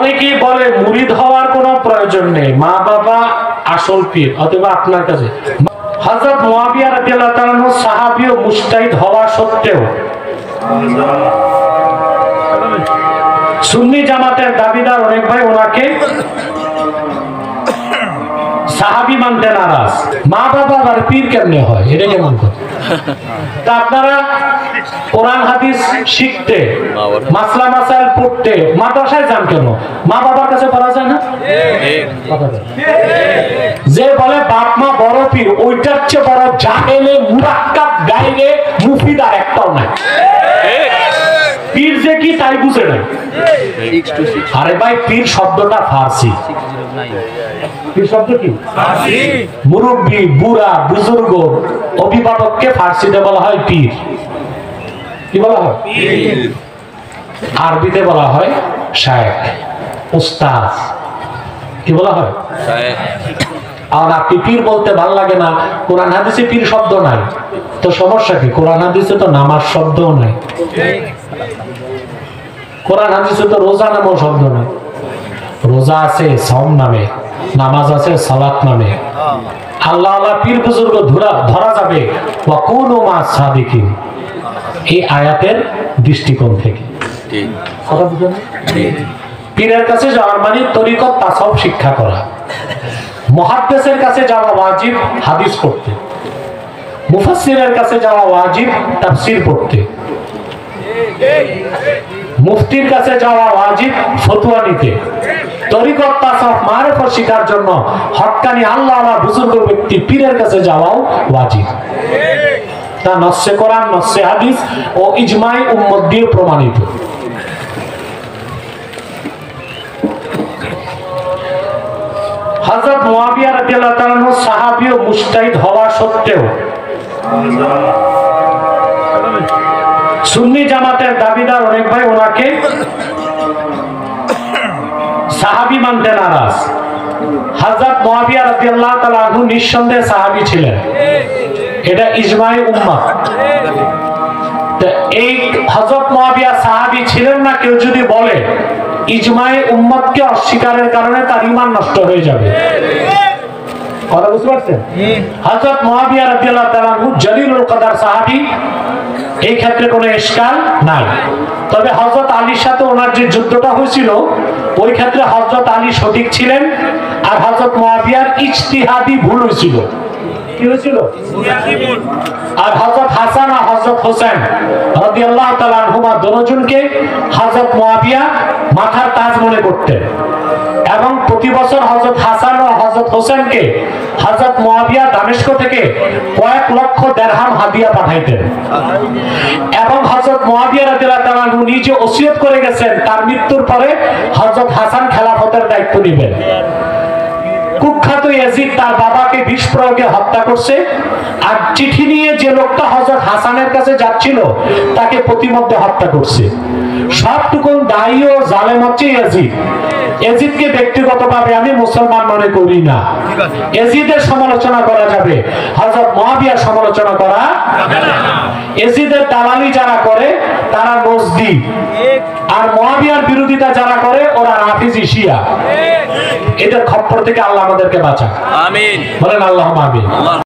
অনেকেই বলে মুরিদ হওয়ার কোনো প্রয়োজন নেই, মা বাবা আসল পীর, অথবা আপনার কাছে। হযরত মুআবিয়া রাদিয়াল্লাহু তাআলা আনহু সাহাবী ও মুজতাহিদ হওয়া সত্ত্বেও সুন্নি জামাতের দাবিদার অনেক ভাই ওনাকে সাহাবী মানতে নারাজ। মা বাবা আর পীর কেমনে হয়, এটা কেমন কথা? তা আপনারা কোরআন হাদিস শিখতে, মাসলা মাসাইল পড়তে মাদ্রাসায় যান কেন? মা বাবার কাছে পড়া যায় না? যে বলে বাপ মা বড় পীর, ওইটার চেয়ে বড় জাহেলে মুরাক্কাব গায়রে মুফিদ আর একটাও নাই। পীর যে কি তাই বুঝে না। আরে ভাই, পীর শব্দটা ফার্সি। পীর শব্দ কি? ফার্সি। মুরব্বি, বুড়া, বুজুর্গ, অভিভাবককে ফার্সিতে বলা হয় পীর। কি বলা হয়? পীর। আরবিতে বলা হয় শায়েখ, উস্তাদ। কি বলা হয়? শায়েখ। আর আপনি পীর বলতে ভালো লাগে না, কোরআন হাদিসে পীর শব্দ নাই, তো সমস্যা কি? কোরআন হাদিসে তো নামাজ শব্দও নাই, কোরআন হাদিসে তো রোজা নামেও শব্দ নাই। রোজা আছে সাওম নামে, নামাজ আছে সালাত নামে। আল্লাহ আল্লাহ পীর বুজুর্গ ধরা যাবে ওয়া কুনু মা সাদিকিন, এই আয়াতের দৃষ্টিকোণ থেকে। কথা বুঝেন? পীরের কাছে যাওয়ার মানে তরিকত তাসাউফ শিক্ষা করা। মুহাদ্দিসের কাছে যাওয়া ওয়াজিব হাদিস পড়তে, মুফাসসিরের কাছে যাওয়া ওয়াজিব তাফসীর পড়তে, মুফতির কাছে যাওয়া ওয়াজিব ফতোয়া নিতে। তরিকত তাসাউফ মারিফত শিখার জন্য হক্কানি আল্লাহ আল্লাহ বুজুর্গ ব্যক্তি পীরের কাছে যাওয়াও ওয়াজিব। তা নসে কোরআন, নসে হাদিস ও ইজমাই উম্মত দিয়ে প্রমাণিত। হযরত মুআবিয়া রাদিয়াল্লাহু তাআলা আনহু সাহাবী ও মুজতাহিদ হওয়া সত্ত্বেও সুন্নি জামাতের দাবিদার অনেক ভাই ওনাকে সাহাবী মানতে নারাজ। হযরত মুআবিয়া রাদিয়াল্লাহু তাআলা আনহু নিঃসন্দেহে সাহাবী ছিলেন, এটা ইজমাই উম্মাহ। তো এই হযরত মুআবিয়া সাহাবী ছিলেন না কেউ যদি বলে, ইজমাই উম্মতকে অস্বীকারের কারণে তার ঈমান নষ্ট হয়ে যাবে। কথা বুঝতে পারছেন? হযরত মুআবিয়া রাদিয়াল্লাহু তাআলা আনহু জলিলুল কদর সাহাবী, এই ক্ষেত্রে কোনো ইশকাল নাই। তবে হযরত আলীর সাথে ওনার যে যুদ্ধটা হয়েছিল, ওই ক্ষেত্রে হযরত আলী সঠিক ছিলেন, আর হযরত মুআবিয়ার ইজতিহাদি ভুল হয়েছিল। কি হয়েছিল? আর হযরত হাসান আর হযরত হোসেন রাদিয়াল্লাহু তাআলা আনহুমা দুজনকে হযরত মুআবিয়া মাথার তাজ মনে করতেন, এবং প্রতি বছর হযরত হাসান ও হযরত হোসেনকে হযরত মুআবিয়া দামেস্ক থেকে কয়েক লক্ষ দিরহাম হাদিয়া পাঠাইতেন। এবং হযরত মুআবিয়া রাদিয়াল্লাহু তাআলা আনহু নিজে ওসিয়ত করে গেছেন তার মৃত্যুর পরে হযরত হাসান খেলাফতের দায়িত্ব নেবেন। কুখ্যাত ইয়াজিদ তার বাবাকে বিষ প্রয়োগে হত্যা করছে, আর চিঠি নিয়ে যে লোকটা হযরত হাসানের কাছে যাচ্ছিল তাকে প্রতিমধ্যে হত্যা করছে। সবটুকু দায়ী ও জালেম হচ্ছে ইয়াজিদ। ইয়াজিদকে ব্যক্তিগতভাবে আমি মুসলমান মনে করি না। ইয়াজিদের সমালোচনা করা যাবে, হযরত মুআবিয়ার সমালোচনা করা যাবে না। ইয়াজিদের দালালি যারা করে তারা নজদি, আর মুআবিয়ার বিরোধিতা যারা করে ওরা রাফিজি শিয়া। এদের খপ্পর থেকে আল্লাহ আমাদেরকে বাঁচান, আমিন বলেন। আল্লাহুম্মা আমিন।